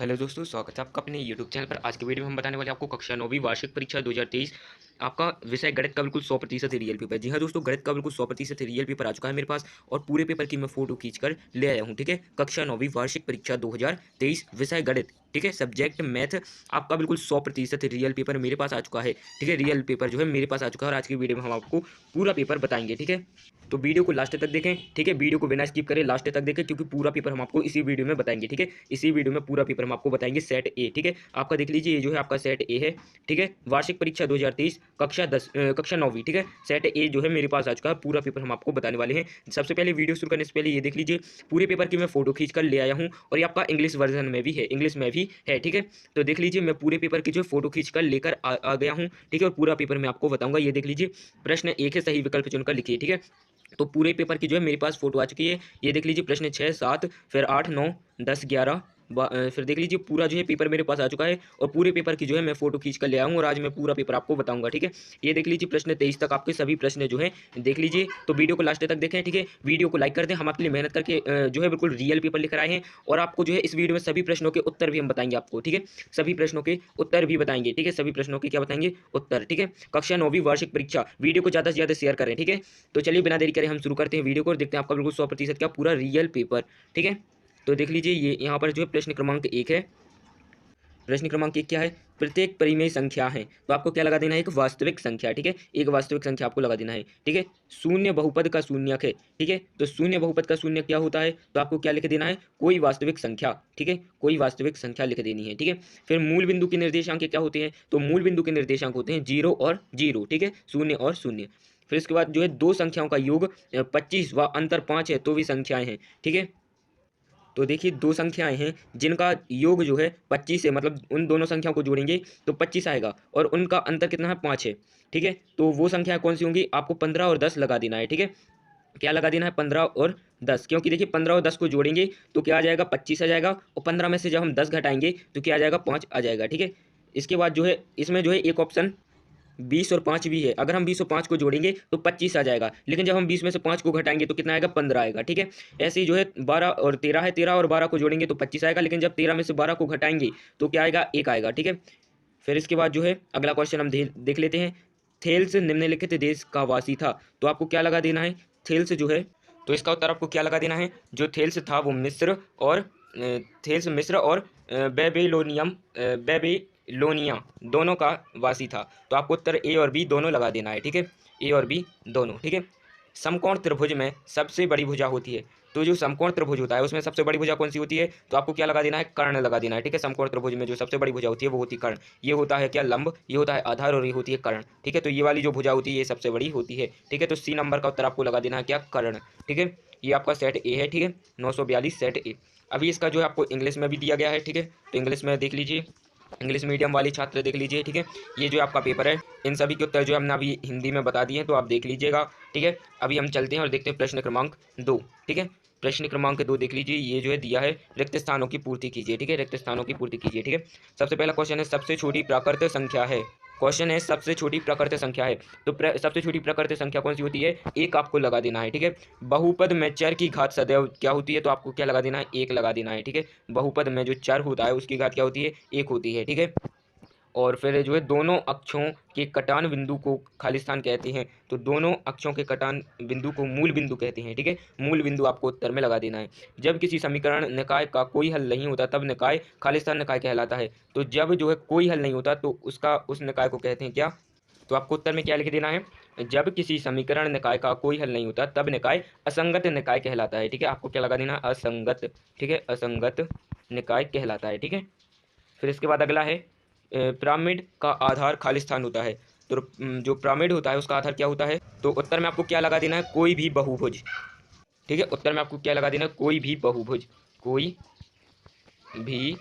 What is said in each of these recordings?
Hello दोस्तों, स्वागत है आपका अपने यूट्यूब चैनल पर। आज के वीडियो में हम बताने वाले हैं आपको कक्षा 9वीं वार्षिक परीक्षा 2023 आपका विषय गणित का बिल्कुल 100% रियल पेपर। जी हाँ दोस्तों, गणित का बिल्कुल 100% रियल पेपर आ चुका है मेरे पास और पूरे पेपर की मैं फोटो खींचकर ले आया हूँ। ठीक है, कक्षा 9वीं वार्षिक परीक्षा 2023 विषय गणित, ठीक है, सब्जेक्ट मैथ, आपका बिल्कुल 100% रियल पेपर मेरे पास आ चुका है। ठीक है, रियल पेपर जो है मेरे पास आ चुका है और आज की वीडियो में हम आपको पूरा पेपर बताएंगे। ठीक है, तो वीडियो को लास्ट तक देखें। ठीक है, वीडियो को बिना स्किप करें लास्ट तक देखें, क्योंकि पूरा पेपर हम आपको इसी वीडियो में बताएंगे। ठीक है, इसी वीडियो में पूरा पेपर हम आपको बताएंगे सेट ए। ठीक है, आपका देख लीजिए, ये जो है आपका सेट ए है। ठीक है, वार्षिक परीक्षा 2023 कक्षा 9वीं। ठीक है, सेट ए जो है मेरे पास आ चुका है। पूरा पेपर हम आपको बताने वाले हैं। सबसे पहले वीडियो शुरू करने से पहले ये देख लीजिए, पूरे पेपर की मैं फोटो खींच कर ले आया हूँ और ये आपका इंग्लिश वर्जन में भी है, इंग्लिश में भी है। ठीक है, तो देख लीजिए, मैं पूरे पेपर की जो फोटो खींच कर लेकर आ गया हूँ। ठीक है, और पूरा पेपर मैं आपको बताऊंगा। ये देख लीजिए, प्रश्न एक है, सही विकल्प चुनकर लिखिए। ठीक है, तो पूरे पेपर की जो है मेरे पास फोटो आ चुकी है। ये देख लीजिए, प्रश्न 6, 7, फिर 8, 9, 10, 11, फिर देख लीजिए पूरा जो है पेपर मेरे पास आ चुका है और पूरे पेपर की जो है मैं फोटो खींच कर ले आऊँ और आज मैं पूरा पेपर आपको बताऊंगा। ठीक है, ये देख लीजिए, प्रश्न 23 तक आपके सभी प्रश्न जो है देख लीजिए। तो वीडियो को लास्ट तक देखें। ठीक है, वीडियो को लाइक कर दें। हम आपके लिए मेहनत करके जो है बिल्कुल रियल पेपर लेकर आए हैं और आपको जो है इस वीडियो में सभी प्रश्नों के उत्तर भी हम बताएंगे आपको। ठीक है, सभी प्रश्नों के उत्तर भी बताएंगे। ठीक है, सभी प्रश्नों के क्या बताएंगे, उत्तर। ठीक है, कक्षा 9वीं वार्षिक परीक्षा, वीडियो को ज़्यादा से ज़्यादा शेयर करें। ठीक है, तो चलिए बिना देरी करे हम शुरू करते हैं वीडियो को और देखते हैं आपका बिल्कुल 100% क्या पूरा रियल पेपर। ठीक है, तो देख लीजिए, ये यहाँ पर जो है प्रश्न क्रमांक 1 है। प्रश्न क्रमांक 1 क्या है, प्रत्येक परिमेय संख्या है, तो आपको क्या लगा देना है, एक वास्तविक संख्या। ठीक है, एक वास्तविक संख्या आपको लगा देना है। ठीक है, शून्य बहुपद का शून्यक है। ठीक है, तो शून्य बहुपद का शून्य क्या होता है, तो आपको क्या लिख देना है, कोई वास्तविक संख्या। ठीक है, कोई वास्तविक संख्या लिख देनी है। ठीक है, फिर मूल बिंदु के निर्देशांक क्या होते हैं, तो मूल बिंदु के निर्देशांक होते हैं 0 और 0। ठीक है, शून्य और शून्य। फिर इसके बाद जो है दो संख्याओं का योग 25 व अंतर 5 है तो भी संख्याएं हैं। ठीक है, तो देखिए, दो संख्याएं हैं जिनका योग जो है 25 है, मतलब उन दोनों संख्याओं को जोड़ेंगे तो 25 आएगा और उनका अंतर कितना है, 5 है। ठीक है, तो वो संख्याएं कौन सी होंगी, आपको 15 और 10 लगा देना है। ठीक है, क्या लगा देना है, 15 और 10, क्योंकि देखिए 15 और 10 को जोड़ेंगे तो क्या आ जाएगा, 25 आ जाएगा और 15 में से जब हम 10 घटाएंगे तो क्या आ जाएगा, 5 आ जाएगा। ठीक है, इसके बाद जो है इसमें जो है एक ऑप्शन 20 और 5 भी है। अगर हम 20 और 5 को जोड़ेंगे तो 25 आ जाएगा, लेकिन जब हम 20 में से 5 को घटाएंगे तो कितना आएगा, 15 आएगा। ठीक है, ऐसे ही जो है 12 और 13 है, 13 और 12 को जोड़ेंगे तो 25 आएगा, लेकिन जब 13 में से 12 को घटाएंगे तो क्या आएगा, 1 आएगा। ठीक है, फिर इसके बाद जो है अगला क्वेश्चन हम देख लेते हैं। थेल्स निम्नलिखित देश का वासी था, तो आपको क्या लगा देना है, थेल्स जो है, तो इसका उत्तर आपको क्या लगा देना है, जो थेल्स था वो मिस्र और थेल्स मिस्र और बेबीलोनिया दोनों का वासी था। तो आपको उत्तर ए और बी दोनों लगा देना है। ठीक है, ए और बी दोनों। ठीक है, समकोण त्रिभुज में सबसे बड़ी भुजा होती है, तो जो समकोण त्रिभुज होता है उसमें सबसे बड़ी भुजा कौन सी होती है, तो आपको क्या लगा देना है, कर्ण लगा देना है। ठीक है, समकोण त्रिभुज में जो सबसे बड़ी भुजा होती है वो होती है कर्ण। ये होता है क्या, लंब, ये होता है आधार और ये होती है कर्ण। ठीक है, तो ये वाली जो भुजा होती है ये सबसे बड़ी होती है। ठीक है, तो सी नंबर का उत्तर आपको लगा देना है क्या, कर्ण। ठीक है, ये आपका सेट ए है। ठीक है, 942 सेट ए। अभी इसका जो है आपको इंग्लिश में भी दिया गया है। ठीक है, तो इंग्लिश में देख लीजिए, इंग्लिश मीडियम वाले छात्र देख लीजिए। ठीक है, ये जो आपका पेपर है, इन सभी के उत्तर जो हमने अभी हिंदी में बता दिए हैं, तो आप देख लीजिएगा। ठीक है, अभी हम चलते हैं और देखते हैं प्रश्न क्रमांक 2। ठीक है, प्रश्न क्रमांक 2 देख लीजिए, ये जो है दिया है, रिक्त स्थानों की पूर्ति कीजिए। ठीक है, रिक्त स्थानों की पूर्ति कीजिए। ठीक है, सबसे पहला क्वेश्चन है, सबसे छोटी प्राकृत संख्या है। क्वेश्चन है, सबसे छोटी प्राकृत संख्या है, तो सबसे छोटी प्राकृत संख्या कौन सी होती है, एक आपको लगा देना है। ठीक है, बहुपद में चर की घात सदैव क्या होती है, तो आपको क्या लगा देना है, एक लगा देना है। ठीक है, बहुपद में जो चर होता है उसकी घात क्या होती है, एक होती है। ठीक है, और फिर जो है दोनों अक्षों के कटान बिंदु को खालिस्तान कहते हैं, तो दोनों अक्षों के कटान बिंदु को मूल बिंदु कहते हैं। ठीक है, मूल बिंदु आपको उत्तर में लगा देना है। जब किसी समीकरण निकाय का कोई हल नहीं होता तब निकाय खालिस्तान निकाय कहलाता है, तो जब जो है कोई हल नहीं होता तो उसका उस निकाय को कहते हैं क्या, तो आपको उत्तर में क्या लिख देना है, जब किसी समीकरण निकाय का कोई हल नहीं होता तब निकाय असंगत निकाय कहलाता है। ठीक है, आपको क्या लगा देना है, असंगत। ठीक है, असंगत निकाय कहलाता है। ठीक है, फिर इसके बाद अगला है, पिरामिड का आधार खालिस्तान होता है, तो जो पिरामिड होता है उसका आधार क्या होता है, तो उत्तर में आपको क्या लगा देना है, कोई भी बहुभुज। ठीक है, उत्तर में आपको क्या लगा देना है, कोई भी बहुभुज, कोई भी,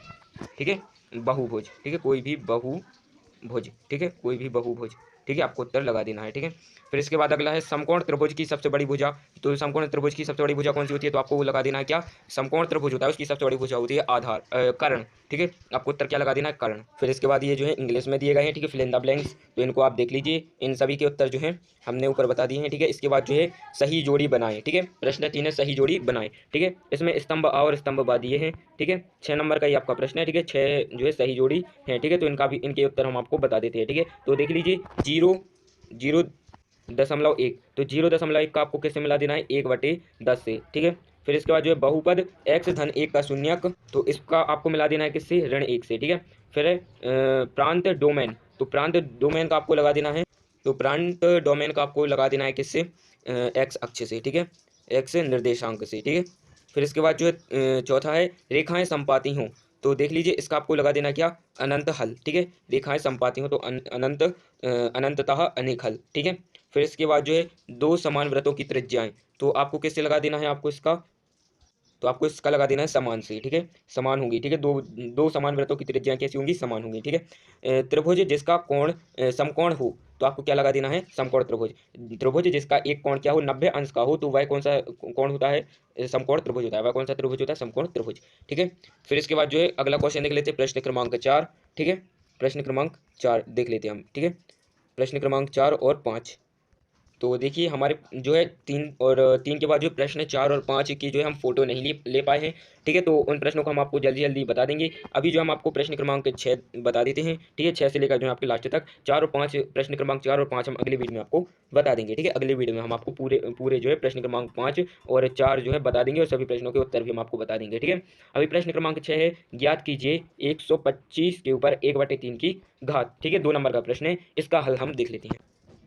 ठीक है, बहुभुज। ठीक है, कोई भी बहुभुज। ठीक है, कोई भी बहुभुज। ठीक है, आपको उत्तर लगा देना है। ठीक है, फिर इसके बाद अगला है, समकोण त्रिभुज की सबसे बड़ी भुजा, तो समकोण त्रिभुज की सबसे बड़ी भुजा कौन सी होती है, तो आपको वो लगा देना है क्या, समकोण त्रिभुज होता है उसकी सबसे बड़ी भुजा होती है आधार कर्ण। ठीक है, आपको उत्तर क्या लगा देना है, कारण। फिर इसके बाद ये जो है इंग्लिश में दिए गए हैं, ठीक है, फिल इन द ब्लैंक्स, तो इनको आप देख लीजिए। इन सभी के उत्तर जो हैं हमने ऊपर बता दिए हैं, ठीक है। इसके बाद जो है सही जोड़ी बनाएं, ठीक है, प्रश्न 3 है सही जोड़ी बनाएं, ठीक है। इसमें स्तंभ आ और स्तंभ बा दिए हैं, ठीक है। 6 नंबर का ये आपका प्रश्न है, ठीक है। 6 जो है सही जोड़ी है, ठीक है। तो इनका भी इनके उत्तर हम आपको बता देते हैं, ठीक है। तो देख लीजिए 0.1, तो 0.1 का आपको किससे मिला देना है, 1/10 से, ठीक है। फिर इसके बाद जो है बहुपद x धन 1 का शून्यक, तो इसका आपको मिला देना है किससे, ऋण 1 से, ठीक है। फिर प्रांत डोमेन, तो प्रांत डोमेन का आपको लगा देना है, तो प्रांत डोमेन का आपको लगा देना है किससे, x अक्ष से, ठीक है, x निर्देशांक से, ठीक है। फिर इसके बाद जो है चौथा है रेखाएं संपाती हों, तो देख लीजिए इसका आपको लगा देना क्या, अनंत हल, ठीक है। रेखाएं संपाती हों तो अनंत अनंततः अनेक हल, ठीक है। फिर इसके बाद जो है दो समान वृत्तों की त्रिज्याएं, तो आपको किससे लगा देना है, आपको इसका, तो आपको इसका लगा देना है समान से, ठीक है, समान होंगी, ठीक है। दो दो समान वृत्तों की त्रिज्याएं कैसी होंगी, समान होंगी, ठीक है। त्रिभुज जिसका कोण समकोण हो, तो आपको क्या लगा देना है, समकोण त्रिभुज। त्रिभुज जिसका एक कोण क्या हो, 90 अंश का हो, तो वह कौन सा कोण होता है, समकोण त्रिभुज होता है। वह कौन सा त्रिभुज होता है, समकोण त्रिभुज, ठीक है। फिर इसके बाद जो है अगला क्वेश्चन देख लेते हैं, प्रश्न क्रमांक 4, ठीक है। प्रश्न क्रमांक 4 देख लेते हैं हम, ठीक है। प्रश्न क्रमांक 4 और 5, तो देखिए हमारे जो है 3 के बाद जो प्रश्न 4 और 5 की जो है हम फोटो नहीं ले पाए हैं, ठीक है। तो उन प्रश्नों को हम आपको जल्दी जल्दी बता देंगे। अभी जो हम आपको प्रश्न क्रमांक 6 बता देते हैं, ठीक है, 6 से लेकर जो है आपके लास्ट तक 4 और 5, प्रश्न क्रमांक 4 और 5 हम अगले वीडियो में आपको बता देंगे, ठीक है। अगले वीडियो में हम आपको पूरे पूरे जो है प्रश्न क्रमांक 5 और 4 जो है बता देंगे, और सभी प्रश्नों के उत्तर भी हम आपको बता देंगे, ठीक है। अभी प्रश्न क्रमांक 6 है, ज्ञात कीजिए 125 के ऊपर 1/3 की घात, ठीक है, 2 नंबर का प्रश्न है। इसका हल हम देख लेते हैं।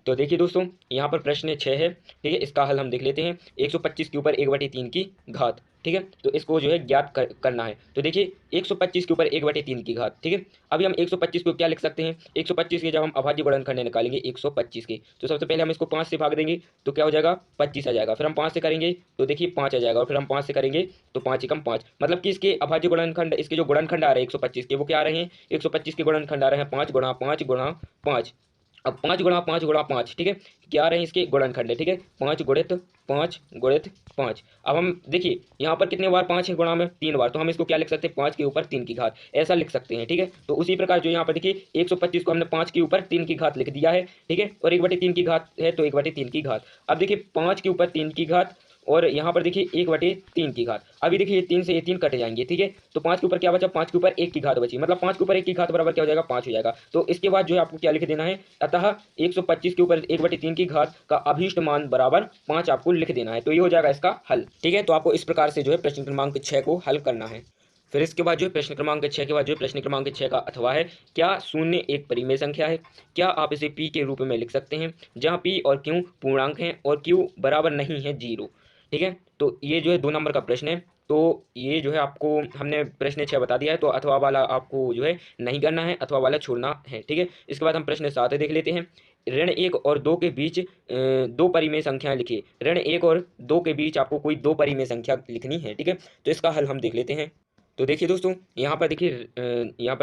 तो देखिए दोस्तों, यहाँ पर प्रश्न 6 है, ठीक है। इसका हल हम देख लेते हैं। 125 के ऊपर 1/3 की घात, ठीक है, तो इसको जो है ज्ञात करना है। तो देखिए 125 के ऊपर 1/3 की घात, ठीक है। अभी हम 125 को क्या लिख सकते हैं, 125 के जब हम अभाज्य गुणनखंड निकालेंगे 125 के, तो सबसे पहले हम इसको 5 से भाग देंगे, तो क्या हो जाएगा, 25 आ जाएगा। फिर हम 5 से करेंगे तो देखिए 5 आ जाएगा, और फिर हम 5 से करेंगे तो 5 एकम 5, मतलब कि इसके अभाज्य गुणनखंड, इसके जो गुणनखंड आ रहे हैं 125 के, वो क्या आ रहे हैं, 125 के गुणनखंड आ रहे हैं 5 गुणा 5 गुणा 5। अब 5 गुणा 5 गुणा 5, ठीक है, क्या आ रहे हैं इसके गुणनखंड है, ठीक है, 5 गुणित 5 अब हम देखिए यहाँ पर कितने बार 5 है, गुणा में 3 बार, तो हम इसको क्या लिख सकते हैं, 5 के ऊपर 3 की घात, ऐसा लिख सकते हैं, ठीक है। तो उसी प्रकार जो यहाँ पर देखिए 125 को हमने 5 के ऊपर 3 की घात लिख दिया है, ठीक है, और 1/3 की घात है तो 1/3 की घात। अब देखिए 5 के ऊपर 3 की घात, और यहाँ पर देखिए 1/3 की घात। अभी देखिए 3 से ये 3 कट जाएंगे, ठीक है। तो 5 के ऊपर क्या बचा, 5 के ऊपर 1 की घात बची, मतलब 5 के ऊपर 1 की घात बराबर क्या हो जाएगा, 5 हो जाएगा। तो इसके बाद जो है आपको क्या लिख देना है, अतः 125 के ऊपर 1/3 की घात का अभीष्ट मान बराबर 5 आपको लिख देना है। तो ये हो जाएगा इसका हल, ठीक है। तो आपको इस प्रकार से जो है प्रश्न क्रमांक 6 को हल करना है। फिर इसके बाद जो है प्रश्न क्रमांक 6 के बाद जो है प्रश्न क्रमांक 6 का अथवा है, क्या शून्य एक परिमेय संख्या है, क्या आप इसे p के रूप में लिख सकते हैं, जहाँ p और q पूर्णांक हैं और q बराबर नहीं है 0, ठीक है। तो ये जो है 2 नंबर का प्रश्न है। तो ये जो है आपको हमने प्रश्न 6 बता दिया है, तो अथवा वाला आपको जो है नहीं करना है, अथवा वाला छोड़ना है, ठीक है। इसके बाद हम प्रश्न 7 देख लेते हैं। ऋण 1 और 2 के बीच 2 परिमेय संख्या लिखिए। ऋण 1 और 2 के बीच आपको कोई 2 परिमेय संख्या लिखनी है, ठीक है। तो इसका हल हम देख लेते हैं। तो देखिए दोस्तों, यहाँ पर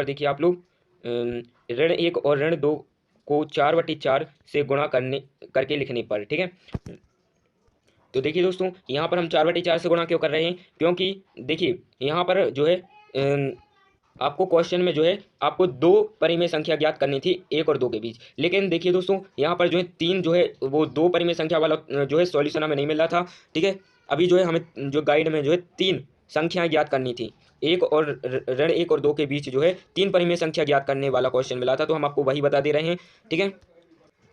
देखिए आप लोग, ऋण 1 और ऋण 2 को 4/4 से गुणा करके लिखने पर, ठीक है। तो देखिए दोस्तों, यहाँ पर हम 4/4 से गुणा क्यों कर रहे हैं, क्योंकि देखिए यहाँ पर जो है आपको क्वेश्चन में जो है आपको 2 परिमेय संख्या ज्ञात करनी थी 1 और 2 के बीच, लेकिन देखिए दोस्तों यहाँ पर जो है 3 जो है वो 2 परिमेय संख्या वाला जो है सॉल्यूशन हमें नहीं मिल रहा था, ठीक है। अभी जो है हमें जो गाइड में जो है 3 संख्याएं ज्ञात करनी थी, ऋण 1 और 2 के बीच जो है 3 परिमेय संख्या ज्ञात करने वाला क्वेश्चन मिला था, तो हम आपको वही बता दे रहे हैं, ठीक है।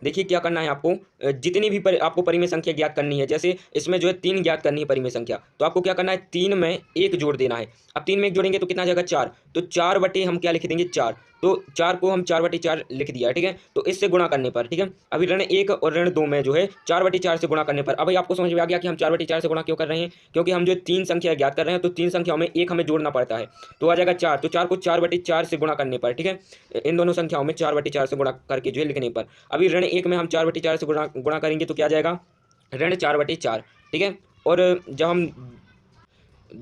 देखिए क्या करना है आपको, जितनी भी आपको परिमेय संख्या ज्ञात करनी है, जैसे इसमें जो है 3 ज्ञात करनी है परिमेय संख्या, तो आपको क्या करना है, 3 में 1 जोड़ देना है। अब 3 में 1 जोड़ेंगे तो कितना आ जाएगा, 4, तो 4 बटे हम क्या लिख देंगे, 4, तो 4 को हम 4/4 लिख दिया, ठीक है। तो इससे गुणा करने पर, ठीक है, अभी ऋण 1 और ऋण 2 में जो है 4/4 से गुणा करने पर, अभी आपको समझ में आ गया कि हम 4/4 से गुणा क्यों कर रहे हैं, क्योंकि हम जो 3 संख्या ज्ञात कर रहे हैं, तो 3 संख्याओं में 1 हमें जोड़ना पड़ता है, तो आ जाएगा 4, तो 4 को 4/4 से गुणा करने पर, ठीक है, इन दोनों संख्याओं में 4/4 से गुणा करके जो है लिखने पर, अभी ऋण 1 में हम 4/4 से गुणा करेंगे तो क्या आ जाएगा, ऋण 4/4, ठीक है। और जब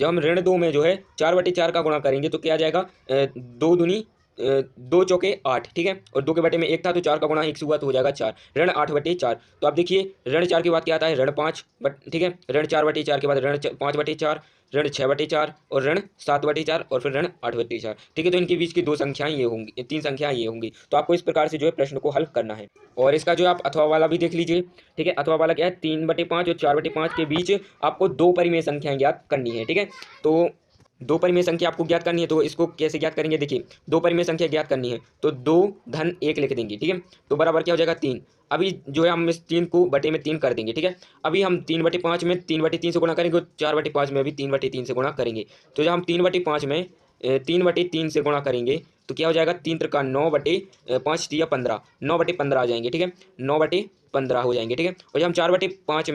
हम ऋण 2 में जो है 4/4 का गुणा करेंगे तो क्या आ जाएगा, 2 दूनी दो चौके 8, ठीक है, और 2 के बटे में 1 था तो 4 का गुणा 1 से हुआ तो हो जाएगा 4, ऋण 8/4। तो आप देखिए ऋण 4 के बाद क्या आता है, ऋण 5 बट, ठीक है, ऋण 4/4 के बाद ऋण 5/4, ऋण 6/4 और ऋण 7/4 और फिर ऋण 8/4, ठीक है। तो इनके बीच की 2 संख्याएं ये होंगी, 3 संख्याएं ये होंगी। तो आपको इस प्रकार से जो है प्रश्न को हल करना है। और इसका जो आप अथवा वाला भी देख लीजिए, ठीक है। अथवा वाला क्या है, 3/5 और 4/5 के बीच आपको 2 परिमेय संख्याएं ज्ञात करनी है, ठीक है। तो 2 परिमेय संख्या आपको ज्ञात करनी है, तो इसको कैसे ज्ञात करेंगे, देखिए 2 परिमेय संख्या ज्ञात करनी है तो 2 धन 1 लिख देंगे, ठीक है। तो बराबर क्या हो जाएगा 3। अभी जो है हम इस 3 को बटे में 3 कर देंगे, ठीक है। अभी हम 3/5 में 3/3 से गुणा करेंगे और 4/5 में भी 3/3 से गुणा करेंगे। तो जब हम 3/5 में 3/3 से गुणा करेंगे तो क्या हो जाएगा, 3 त्रिका 9/5 या 15, 9/15 आ जाएंगे, ठीक है, 9/15 हो जाएंगे, ठीक है। और जब हम 4/5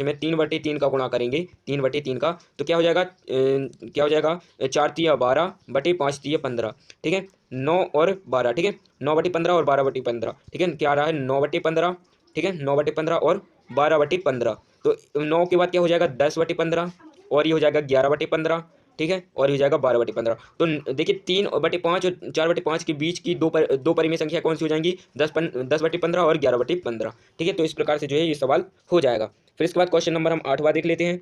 में 3/3 का गुणा करेंगे, 3/3 का, तो क्या हो जाएगा, क्या हो जाएगा, 4×3=12/5=15, ठीक है, 9 और 12, ठीक है, 9/15 और 12/15, ठीक है, क्या आ रहा है 9/15, ठीक है, 9/15 और 12/15। तो 9 के बाद क्या हो जाएगा 10/15 और ये हो जाएगा 11/15, ठीक है, और ये हो जाएगा 12/15। तो देखिए 3/5 और 4/5 के बीच की दो परिमेय संख्या कौन सी हो जाएंगी, 10/15 और 11/15, ठीक है। तो इस प्रकार से जो है ये सवाल हो जाएगा। फिर इसके बाद क्वेश्चन नंबर हम 8वां देख लेते हैं।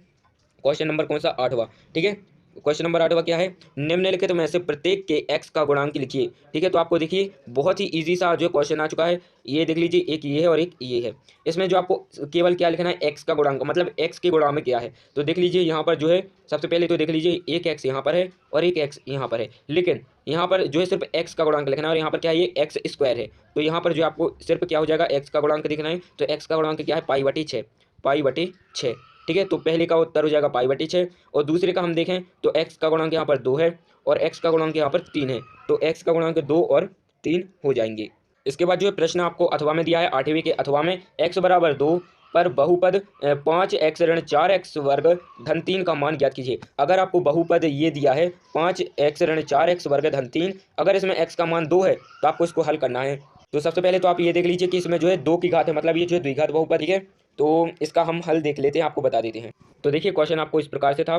क्वेश्चन नंबर कौन सा, 8वां, ठीक है। क्वेश्चन नंबर 8वां क्या है, निम्नलिखित में से प्रत्येक के x का गुणांक लिखिए, ठीक है। तो आपको देखिए बहुत ही इजी सा जो क्वेश्चन आ चुका है, ये देख लीजिए, एक ये है और एक ये है। इसमें जो आपको केवल क्या लिखना है, x का गुणांक, मतलब x के गुणा में क्या है। तो देख लीजिए यहाँ पर जो है सबसे पहले तो देख लीजिए एक x यहाँ पर है और एक x यहाँ पर है, लेकिन यहाँ पर जो है सिर्फ x का गुणांक लिखना है और यहाँ पर क्या है, ये x² है। तो यहाँ पर जो आपको सिर्फ क्या हो जाएगा, x का गुणांक दिखना है, तो x का गुणांक क्या है, π/6, π/6, ठीक है। तो पहले का उत्तर हो जाएगा π/6 और दूसरे का हम देखें तो x का गुणांक यहाँ पर 2 है और x का गुणांक यहाँ पर 3 है, तो x का गुणांक 2 और 3 हो जाएंगे। इसके बाद जो है प्रश्न आपको अथवा में दिया है, 8वीं के अथवा में, x = 2 पर बहुपद 5x ऋण 4x वर्ग धन 3 का मान ज्ञात कीजिए। अगर आपको बहुपद ये दिया है 5x ऋण 4x वर्ग धन 3, अगर इसमें x का मान 2 है तो आपको इसको हल करना है। तो सबसे पहले तो आप ये देख लीजिए कि इसमें जो है 2 की घात है, मतलब ये जो है द्विघात बहुपद, ठीक है। तो इसका हम हल देख लेते हैं, आपको बता देते हैं। तो देखिए क्वेश्चन आपको इस प्रकार से था,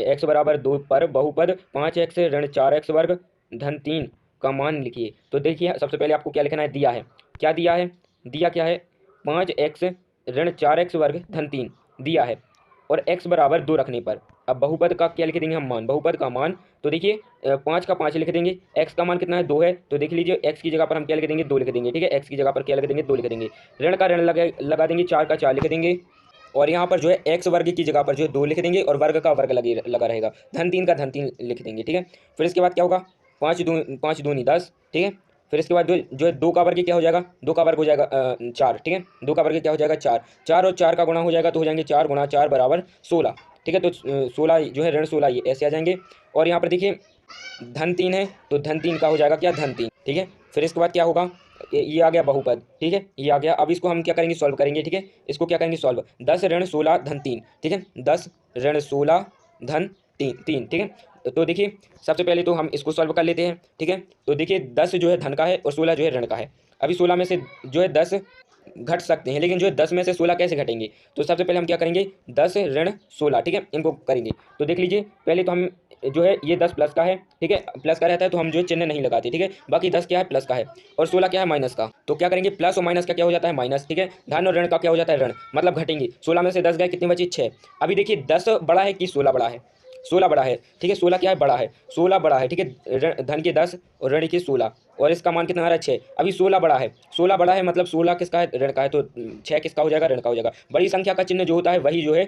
x = 2 पर बहुपद 5x ऋण 4x वर्ग धन 3 का मान लिखिए। तो देखिए सबसे पहले आपको क्या लिखना है, दिया है, क्या दिया है, दिया क्या है, 5x ऋण 4x वर्ग धन 3 दिया है और x = 2 रखने पर अब बहुपद का क्या लिख देंगे हम, मान, बहुपद का मान। तो देखिए 5 का 5 लिख देंगे, x का मान कितना है 2 है, तो देख लीजिए x की जगह पर हम क्या लिख देंगे, 2 लिख देंगे, ठीक है, x की जगह पर क्या लिख देंगे, 2 लिख देंगे। ऋण का ऋण लगा देंगे, 4 का 4 लिख देंगे और यहाँ पर जो है x वर्ग की जगह पर जो है 2 लिख देंगे और वर्ग का वर्ग लगा रहेगा, धन 3 का धन 3 लिख देंगे, ठीक है। फिर इसके बाद क्या होगा, 5 दूनी 10, ठीक है। फिर इसके बाद जो है 2 का वर्ग क्या हो जाएगा, 2 का वर्ग हो जाएगा 4, ठीक है, 2 का वर्ग क्या हो जाएगा 4, 4 और 4 का गुणा हो जाएगा तो हो जाएंगे 4 × 4 = 16, ठीक है। तो 16 जो है ऋण 16 ये ऐसे आ जाएंगे और यहाँ पर देखिए धन 3 है तो धन 3 का हो जाएगा क्या, धन 3, ठीक है। फिर इसके बाद क्या होगा, ये आ गया बहुपद, ठीक है, ये आ गया। अब इसको हम क्या करेंगे, सॉल्व करेंगे, ठीक है। इसको क्या करेंगे, सॉल्व, 10 ऋण 16 धन 3, ठीक है, 10 ऋण 16 धन 3, ठीक है। तो देखिए सबसे पहले तो हम इसको सॉल्व कर लेते हैं, ठीक है। तो देखिए 10 जो है धन का है और 16 जो है ऋण का है। अभी 16 में से जो है 10 घट सकते हैं, लेकिन जो है 10 में से 16 कैसे घटेंगे, तो सबसे पहले हम क्या करेंगे, 10 ऋण 16, ठीक है, इनको करेंगे। तो देख लीजिए पहले तो हम जो है ये 10 प्लस का है, ठीक है, प्लस का रहता है तो हम जो है चिन्ह नहीं लगाते, ठीक है। बाकी 10 क्या है, प्लस का है और 16 क्या है, माइनस का। तो क्या करेंगे, प्लस और माइनस का क्या हो जाता है, माइनस, ठीक है। धन और ऋण का क्या हो जाता है, ऋण, मतलब घटेंगे। 16 में से 10 गए, कितने बचे, 6। अभी देखिए 10 बड़ा है कि 16 बड़ा है, 16 बड़ा है, ठीक है, 16 क्या है, बड़ा है, 16 बड़ा है, ठीक है। धन के 10 और ऋण के 16 और इसका मान कितना आ रहा है, 6। अभी 16 बड़ा है, 16 बड़ा है मतलब 16 किसका है, ऋण का है, तो 6 किसका हो जाएगा, ऋण का हो जाएगा। बड़ी संख्या का चिन्ह जो होता है वही जो है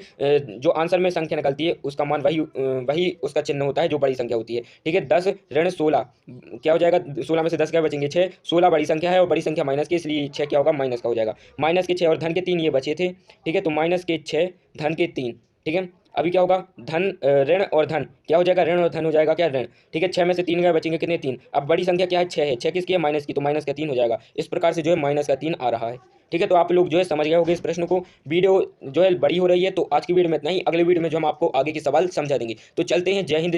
जो आंसर में संख्या निकलती है उसका मान वही उसका चिन्ह होता है जो बड़ी संख्या होती है, ठीक है। 10 ऋण 16 क्या हो जाएगा, 16 में से 10 क्या बचेंगे, 6। 16 बड़ी संख्या है और बड़ी संख्या माइनस की, इसलिए 6 क्या होगा, माइनस का हो जाएगा। माइनस के 6 और धन के 3 ये बचे थे, ठीक है, तो माइनस के 6 धन के 3, ठीक है। अभी क्या होगा, धन ऋण और धन क्या हो जाएगा, ऋण और धन हो जाएगा क्या, ऋण, ठीक है। 6 में से 3 गए, बचेंगे कितने, 3। अब बड़ी संख्या क्या है, 6 है, 6 किसकी है, माइनस की, तो माइनस का 3 हो जाएगा। इस प्रकार से जो है माइनस का 3 आ रहा है, ठीक है। तो आप लोग जो है समझ गए होंगे इस प्रश्न को। वीडियो जो है बड़ी हो रही है तो आज की वीडियो में इतना ही, अगले वीडियो में जो हम आपको आगे के सवाल समझा देंगे। तो चलते हैं, जय हिंद।